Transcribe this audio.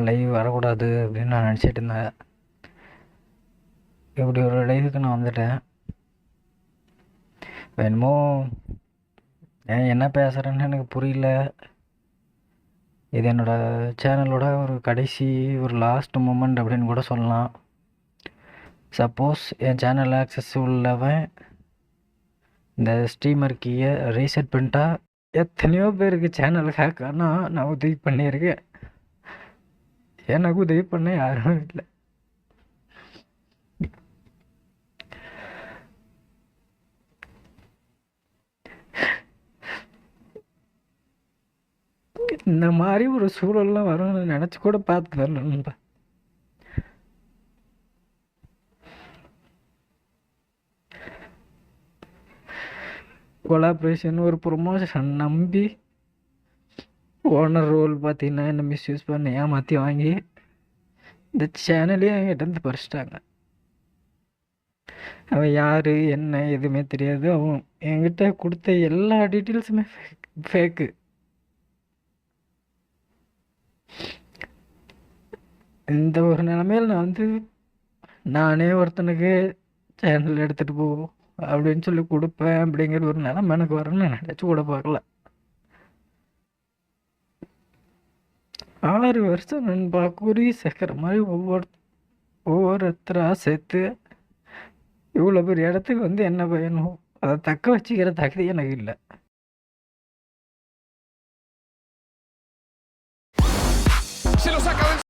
Live வரக்கூடாது அப்படின்னு நான் நினச்சிட்டு இருந்தேன். இப்படி ஒரு லைவுக்கு நான் வந்துட்டேன். என்னமோ என்ன பேசுகிறேன்னு எனக்கு புரியல. இது என்னோடய சேனலோட ஒரு கடைசி ஒரு லாஸ்ட் மூமெண்ட் அப்படின்னு கூட சொல்லலாம். சப்போஸ் என் சேனல் ஆக்சஸ் உள்ளவன் இந்த ஸ்ட்ரீமர் கீயை ரீசெட் பண்ணிட்டா எத்தனையோ பேருக்கு சேனல் ஹேக் ஆனால் நான் உதவி பண்ணியிருக்கேன். எனக்கு உதவி பண்ண யாரும் இல்லை. இந்த மாதிரி ஒரு சூழல்லாம் வரும்னு நினச்சி கூட பார்த்து வரணும்பா. கொலாபரேஷன் ஒரு ப்ரொமோஷன் நம்பி ஓனர் ரோல் பார்த்தீங்கன்னா என்ன மிஸ்யூஸ் பண்ணி ஏமாற்றி வாங்கி இந்த சேனலே என்கிட்ட இருந்து பறிச்சிட்டாங்க. அவன் யார் என்ன எதுவுமே தெரியாது. அவன் என்கிட்ட கொடுத்த எல்லா டீட்டெயில்ஸுமே ஃபேக்கு. இந்த ஒரு நிலமையில் நான் நானே ஒருத்தனுக்கு சேனல் எடுத்துகிட்டு போ அப்படின்னு சொல்லி கொடுப்பேன் அப்படிங்கிற ஒரு நிலமை எனக்கு வரும்னு நான் நினச்சி கூட பார்க்கல. 6 வருஷம் நண்பா குருவி சேர்க்குற மாதிரி ஒவ்வொருத்தராக சேர்த்து இவ்வளோ பெரிய இடத்துக்கு என்ன பயனும் அதை தக்க வச்சுக்கிற தகுதி எனக்கு இல்லை.